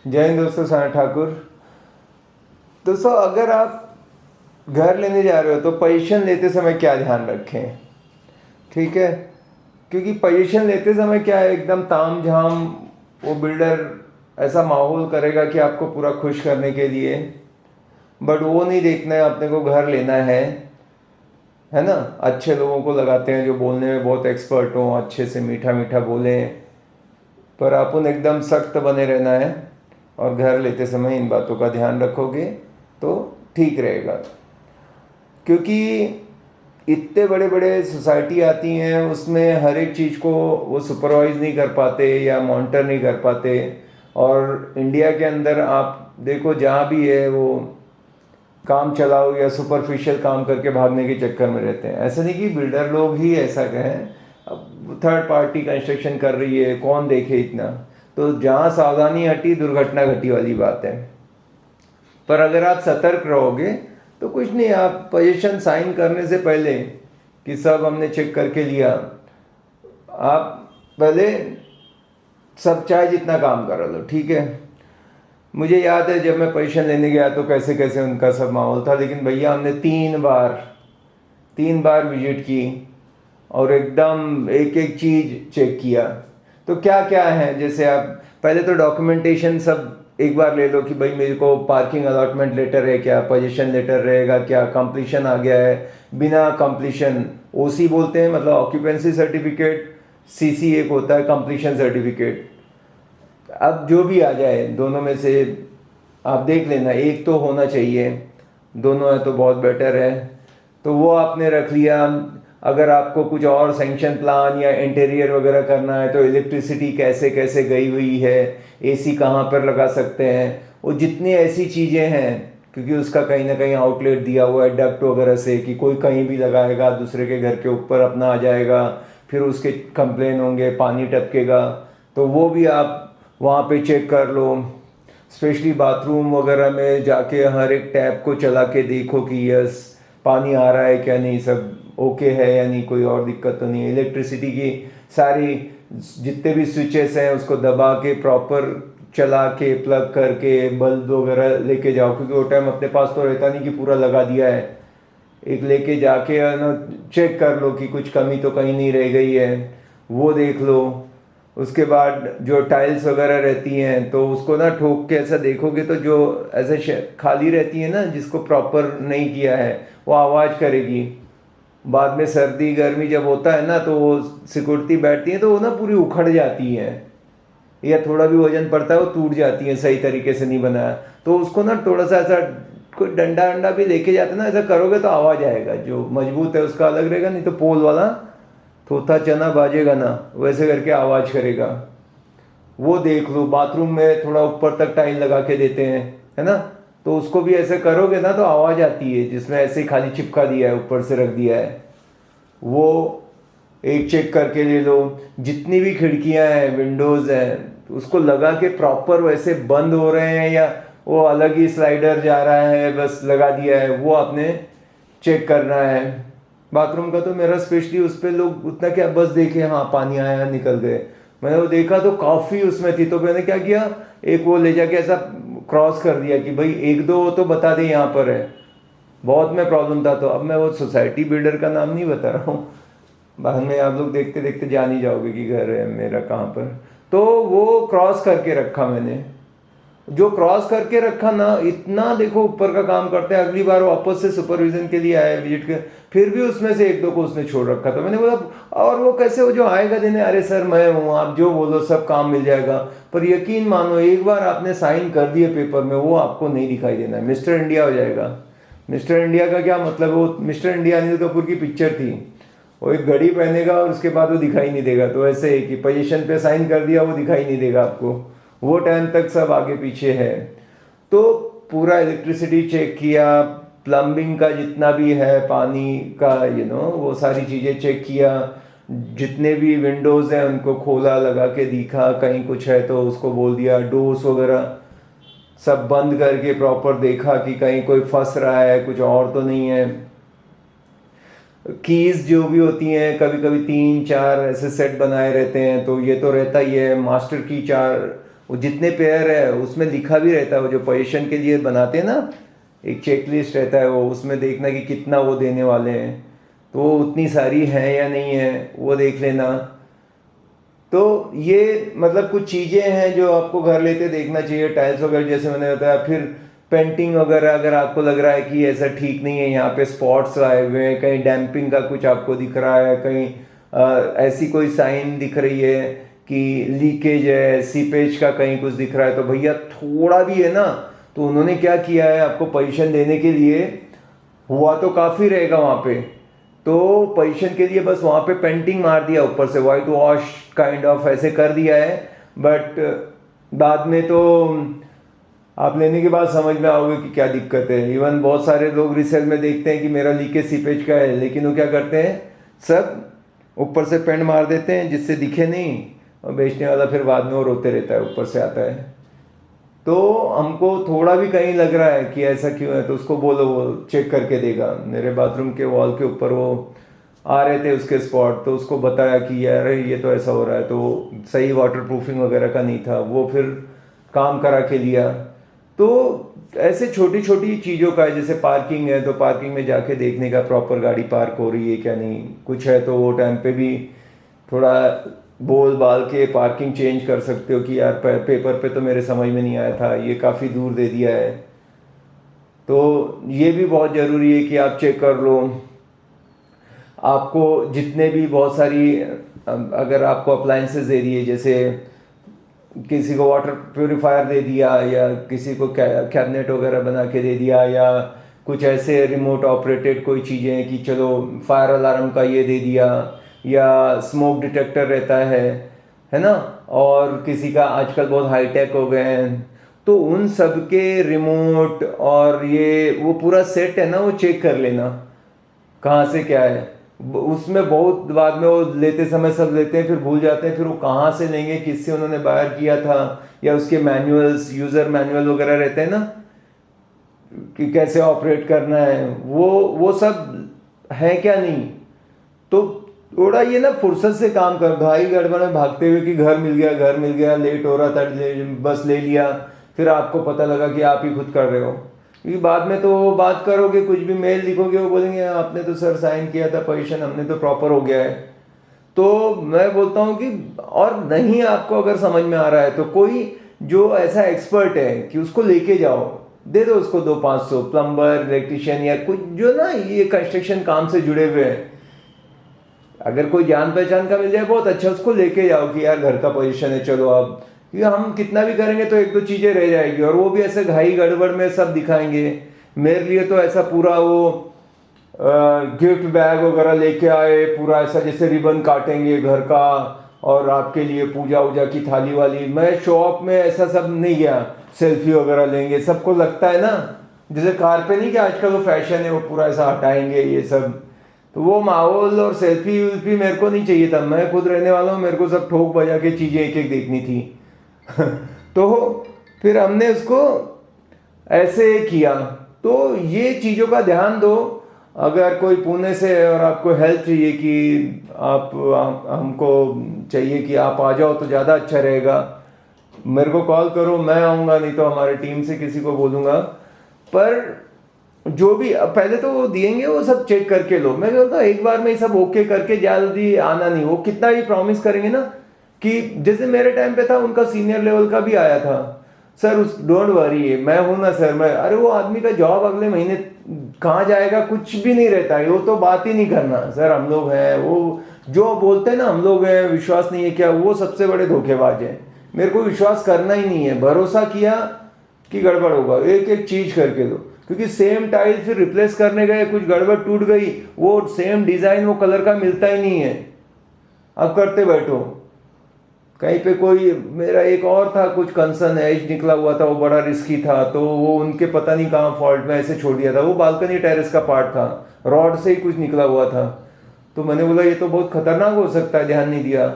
जय हिंद दोस्तों, साना ठाकुर। दोस्तों, अगर आप घर लेने जा रहे हो तो पोजीशन लेते समय क्या ध्यान रखें? ठीक है, क्योंकि पोजीशन लेते समय क्या है, एकदम ताम झाम वो बिल्डर ऐसा माहौल करेगा कि आपको पूरा खुश करने के लिए, बट वो नहीं देखना है। अपने को घर लेना है ना। अच्छे लोगों को लगाते हैं जो बोलने में बहुत एक्सपर्ट हों, अच्छे से मीठा मीठा बोलें, पर अपन एकदम सख्त बने रहना है। और घर लेते समय इन बातों का ध्यान रखोगे तो ठीक रहेगा, क्योंकि इतने बड़े बड़े सोसाइटी आती हैं, उसमें हर एक चीज़ को वो सुपरवाइज नहीं कर पाते या मॉनिटर नहीं कर पाते। और इंडिया के अंदर आप देखो, जहाँ भी है वो काम चलाओ या सुपरफिशियल काम करके भागने के चक्कर में रहते हैं। ऐसा नहीं कि बिल्डर लोग ही ऐसा कहें, अब थर्ड पार्टी कंस्ट्रक्शन कर रही है, कौन देखे इतना। तो जहाँ सावधानी हटी दुर्घटना घटी वाली बात है। पर अगर आप सतर्क रहोगे तो कुछ नहीं, आप पोजीशन साइन करने से पहले कि सब हमने चेक करके लिया, आप पहले सब चाहे जितना काम करा लो, ठीक है। मुझे याद है जब मैं पोजीशन लेने गया तो कैसे कैसे उनका सब माहौल था, लेकिन भैया हमने तीन बार विजिट की और एकदम एक एक चीज़ चेक किया। तो क्या क्या है, जैसे आप पहले तो डॉक्यूमेंटेशन सब एक बार ले लो कि भाई मेरे को पार्किंग अलॉटमेंट लेटर है क्या, पोजीशन लेटर रहेगा क्या, कंप्लीशन आ गया है। बिना कंप्लीशन, ओसी बोलते हैं, मतलब ऑक्यूपेंसी सर्टिफिकेट, सीसी एक होता है कंप्लीशन सर्टिफिकेट। अब जो भी आ जाए दोनों में से आप देख लेना, एक तो होना चाहिए, दोनों है तो बहुत बेटर है। तो वो आपने रख लिया। अगर आपको कुछ और सेंक्शन प्लान या इंटीरियर वगैरह करना है तो इलेक्ट्रिसिटी कैसे कैसे गई हुई है, एसी कहाँ पर लगा सकते हैं, वो जितनी ऐसी चीज़ें हैं, क्योंकि उसका कहीं ना कहीं आउटलेट दिया हुआ है डक्ट वगैरह से, कि कोई कहीं भी लगाएगा दूसरे के घर के ऊपर अपना आ जाएगा, फिर उसके कंप्लेन होंगे, पानी टपकेगा। तो वो भी आप वहाँ पे चेक कर लो। स्पेशली बाथरूम वगैरह में जाके हर एक टैप को चला के देखो कि यस पानी आ रहा है क्या नहीं, सब ओके है या नहीं, कोई और दिक्कत तो नहीं है। इलेक्ट्रिसिटी की सारी जितने भी स्विचेस हैं उसको दबा के प्रॉपर चला के प्लग करके बल्ब वगैरह लेके जाओ, क्योंकि वो टाइम अपने पास तो रहता नहीं कि पूरा लगा दिया है। एक लेके जाके ना चेक कर लो कि कुछ कमी तो कहीं नहीं रह गई है, वो देख लो। उसके बाद जो टाइल्स वगैरह रहती हैं तो उसको ना ठोक के ऐसा देखोगे तो जो ऐसे खाली रहती है ना, जिसको प्रॉपर नहीं किया है, वो आवाज़ करेगी। बाद में सर्दी गर्मी जब होता है ना तो वो सिकुड़ती बैठती हैं तो वो ना पूरी उखड़ जाती हैं, या थोड़ा भी वजन पड़ता है वो टूट जाती हैं, सही तरीके से नहीं बनाया। तो उसको ना थोड़ा सा ऐसा कोई डंडा वंडा भी लेके जाते ना, ऐसा करोगे तो आवाज़ आएगा। जो मजबूत है उसका अलग रहेगा, नहीं तो पोल वाला थोथा चना बाजेगा ना, वैसे करके आवाज़ करेगा। वो देख लो। बाथरूम में थोड़ा ऊपर तक टाइल लगा के देते हैं, है ना, तो उसको भी ऐसे करोगे ना तो आवाज़ आती है। जिसमें ऐसे ही खाली चिपका दिया है, ऊपर से रख दिया है, वो एक चेक करके ले लो। जितनी भी खिड़कियां हैं, विंडोज़ हैं, उसको लगा के प्रॉपर वैसे बंद हो रहे हैं या वो अलग ही स्लाइडर जा रहा है, बस लगा दिया है, वो आपने चेक करना है। बाथरूम का तो मेरा स्पेशली उस पर लोग उतना क्या, बस देखे हाँ पानी आया निकल गए। मैंने वो देखा तो काफ़ी उसमें थी, तो मैंने क्या किया, एक वो ले जाके ऐसा क्रॉस कर दिया कि भाई एक दो तो बता दे यहाँ पर है। बहुत में प्रॉब्लम था, तो अब मैं वो सोसाइटी बिल्डर का नाम नहीं बता रहा हूँ, बाद में आप लोग देखते देखते जान ही जाओगे कि घर है मेरा कहाँ पर। तो वो क्रॉस करके रखा मैंने। जो क्रॉस करके रखा ना, इतना देखो ऊपर का काम करते हैं। अगली बार वापस से सुपरविजन के लिए आए विजिट के, फिर भी उसमें से एक दो को उसने छोड़ रखा था। मैंने बोला और वो कैसे, वो जो आएगा देने, अरे सर मैं हूँ, आप जो बोलो सब काम मिल जाएगा। पर यकीन मानो, एक बार आपने साइन कर दिए पेपर में, वो आपको नहीं दिखाई देना है, मिस्टर इंडिया हो जाएगा। मिस्टर इंडिया का क्या मतलब, वो मिस्टर इंडिया अनिल कपूर की पिक्चर थी, वो एक घड़ी पहनेगा और उसके बाद वो दिखाई नहीं देगा। तो ऐसे है कि पोजीशन पे साइन कर दिया, वो दिखाई नहीं देगा आपको, वो टाइम तक सब आगे पीछे है। तो पूरा इलेक्ट्रिसिटी चेक किया, प्लम्बिंग का जितना भी है, पानी का वो सारी चीज़ें चेक किया। जितने भी विंडोज़ हैं उनको खोला, लगा के देखा, कहीं कुछ है तो उसको बोल दिया। डोर्स वगैरह सब बंद करके प्रॉपर देखा कि कहीं कोई फंस रहा है, कुछ और तो नहीं है। कीज़ जो भी होती हैं, कभी कभी तीन चार ऐसे सेट बनाए रहते हैं, तो ये तो रहता ही है। मास्टर की चार वो जितने पेयर है उसमें लिखा भी रहता है, वो जो पोजीशन के लिए बनाते हैं ना, एक चेकलिस्ट रहता है, वो उसमें देखना कि कितना वो देने वाले हैं, तो वो उतनी सारी है या नहीं है वो देख लेना। तो ये मतलब कुछ चीज़ें हैं जो आपको घर लेते देखना चाहिए। टाइल्स वगैरह जैसे मैंने बताया, फिर पेंटिंग वगैरह अगर आपको लग रहा है कि ऐसा ठीक नहीं है, यहाँ पे स्पॉट्स आए हुए हैं, कहीं डैम्पिंग का कुछ आपको दिख रहा है, कहीं ऐसी कोई साइन दिख रही है कि लीकेज है, सीपेज का कहीं कुछ दिख रहा है, तो भैया थोड़ा भी है ना, तो उन्होंने क्या किया है आपको पोजीशन देने के लिए, हुआ तो काफ़ी रहेगा वहाँ पे, तो पोजीशन के लिए बस वहाँ पे पेंटिंग मार दिया ऊपर से, वाइट वॉश काइंड ऑफ ऐसे कर दिया है। बट बाद में तो आप लेने के बाद समझ में आओगे कि क्या दिक्कत है। इवन बहुत सारे लोग रिसेल में देखते हैं कि मेरा लीकेज सीपेज का है, लेकिन वो क्या करते हैं, सब ऊपर से पेंट मार देते हैं जिससे दिखे नहीं, और बेचने वाला फिर बाद में वो रोते रहता है, ऊपर से आता है। तो हमको थोड़ा भी कहीं लग रहा है कि ऐसा क्यों है, तो उसको बोलो, वो चेक करके देगा। मेरे बाथरूम के वॉल के ऊपर वो आ रहे थे उसके स्पॉट, तो उसको बताया कि यार ये तो ऐसा हो रहा है, तो सही वाटर प्रूफिंग वगैरह का नहीं था, वो फिर काम करा के लिया। तो ऐसे छोटी छोटी चीज़ों का है, जैसे पार्किंग है तो पार्किंग में जाके देखने का प्रॉपर गाड़ी पार्क हो रही है क्या नहीं, कुछ है तो वो टाइम पे भी थोड़ा बोल बाल के पार्किंग चेंज कर सकते हो कि यार पेपर पे तो मेरे समझ में नहीं आया था, ये काफ़ी दूर दे दिया है। तो ये भी बहुत ज़रूरी है कि आप चेक कर लो। आपको जितने भी बहुत सारी अगर आपको अप्लाइंसेस दे दिए, जैसे किसी को वाटर प्योरीफायर दे दिया, या किसी को कैबिनेट वगैरह बना के दे दिया, या कुछ ऐसे रिमोट ऑपरेटेड कोई चीज़ें कि चलो फायर अलार्म का ये दे दिया, या स्मोक डिटेक्टर रहता है ना, और किसी का आजकल बहुत हाईटेक हो गए हैं, तो उन सब के रिमोट और ये वो पूरा सेट है ना, वो चेक कर लेना कहाँ से क्या है। उसमें बहुत बाद में वो लेते समय सब लेते हैं, फिर भूल जाते हैं, फिर वो कहाँ से लेंगे, किससे उन्होंने बायर किया था, या उसके मैनुअल्स, यूज़र मैनुअल वगैरह रहते हैं ना कि कैसे ऑपरेट करना है, वो सब है क्या नहीं। तो थोड़ा ये ना फुर्सत से काम कर, भाई गड़बड़ में भागते हुए कि घर मिल गया, लेट हो रहा था, बस ले लिया, फिर आपको पता लगा कि आप ही खुद कर रहे हो। क्योंकि बाद में तो बात करोगे, कुछ भी मेल लिखोगे, वो बोलेंगे आपने तो सर साइन किया था पोजीशन, हमने तो प्रॉपर हो गया है। तो मैं बोलता हूँ कि और नहीं आपको अगर समझ में आ रहा है तो कोई जो ऐसा एक्सपर्ट है कि उसको लेके जाओ, दे दो उसको 200-500, प्लम्बर, इलेक्ट्रिशियन, या कुछ जो ना ये कंस्ट्रक्शन काम से जुड़े हुए हैं, अगर कोई जान पहचान का मिल जाए बहुत अच्छा, उसको लेके जाओ कि यार घर का पोजीशन है, चलो अब, क्योंकि हम कितना भी करेंगे तो एक दो चीज़ें रह जाएगी, और वो भी ऐसे घाई गड़बड़ में सब दिखाएंगे। मेरे लिए तो ऐसा पूरा वो गिफ्ट बैग वगैरह लेके आए, पूरा ऐसा जैसे रिबन काटेंगे घर का, और आपके लिए पूजा वूजा की थाली वाली। मैं शॉप में ऐसा सब नहीं गया, सेल्फी वगैरह लेंगे, सबको लगता है ना जैसे कार पे नहीं कि आजकल वो फैशन है, वो पूरा ऐसा हटाएंगे ये सब, तो वो माहौल और सेल्फी वेल्फी मेरे को नहीं चाहिए था। मैं खुद रहने वाला हूँ, मेरे को सब ठोक बजा के चीज़ें एक एक देखनी थी। तो फिर हमने उसको ऐसे किया। तो ये चीज़ों का ध्यान दो। अगर कोई पुणे से है और आपको हेल्प चाहिए कि हमको चाहिए कि आप आ जाओ तो ज़्यादा अच्छा रहेगा, मेरे को कॉल करो, मैं आऊँगा, नहीं तो हमारे टीम से किसी को बोलूँगा। पर जो भी पहले तो वो दिएंगे, वो सब चेक करके लो। मैं बोलता हूँ एक बार में ही सब ओके करके जल्दी आना नहीं। वो कितना भी प्रॉमिस करेंगे ना, कि जैसे मेरे टाइम पे था, उनका सीनियर लेवल का भी आया था, सर उस डोंट वरी मैं हूँ ना सर, मैं, अरे वो आदमी का जॉब अगले महीने कहाँ जाएगा कुछ भी नहीं रहता है, वो तो बात ही नहीं करना, सर हम लोग हैं, वो जो बोलते हैं ना हम लोग हैं, विश्वास नहीं है क्या, वो सबसे बड़े धोखेबाज हैं। मेरे को विश्वास करना ही नहीं है, भरोसा किया कि गड़बड़ होगा, एक एक चीज़ करके दो। क्योंकि सेम टाइल फिर रिप्लेस करने गए, कुछ गड़बड़ टूट गई, वो सेम डिज़ाइन वो कलर का मिलता ही नहीं है, अब करते बैठो। कहीं पे कोई मेरा एक और था, कुछ कंसर्न एज निकला हुआ था, वो बड़ा रिस्की था, तो वो उनके पता नहीं कहाँ फॉल्ट में ऐसे छोड़ दिया था। वो बालकनी टेरेस का पार्ट था, रॉड से ही कुछ निकला हुआ था, तो मैंने बोला ये तो बहुत खतरनाक हो सकता है, ध्यान नहीं दिया।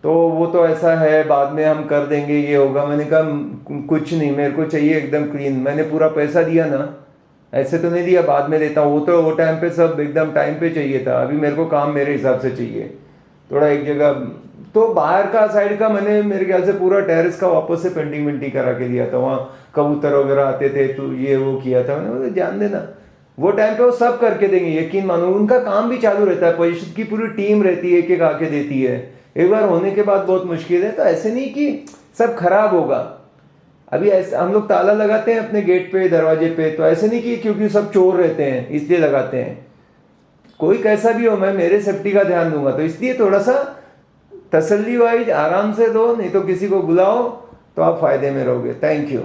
तो वो तो ऐसा है, बाद में हम कर देंगे, ये होगा। मैंने कहा कुछ नहीं, मेरे को चाहिए एकदम क्लीन। मैंने पूरा पैसा दिया ना, ऐसे तो नहीं दिया बाद में देता हूँ, वो तो वो टाइम पे सब एकदम टाइम पे चाहिए था। अभी मेरे को काम मेरे हिसाब से चाहिए, थोड़ा एक जगह तो बाहर का साइड का मैंने मेरे ख्याल से पूरा टेरेस का वापस से पेंटिंग वेंटिंग करा के दिया था। वहाँ कबूतर वगैरह आते थे, तो ये वो किया था मैंने, बोला जान देना, वो टाइम पे वो सब करके देंगे, यकीन मानो। उनका काम भी चालू रहता है, परिषद की पूरी टीम रहती है, एक एक आके देती है। एक बार होने के बाद बहुत मुश्किल है, तो ऐसे नहीं कि सब खराब होगा। अभी ऐसे हम लोग ताला लगाते हैं अपने गेट पे, दरवाजे पे, तो ऐसे नहीं कि क्योंकि सब चोर रहते हैं इसलिए लगाते हैं। कोई कैसा भी हो, मैं मेरे सेफ्टी का ध्यान दूंगा, तो इसलिए थोड़ा सा तसल्ली वाइज आराम से दो, नहीं तो किसी को बुलाओ तो आप फायदे में रहोगे। Thank you.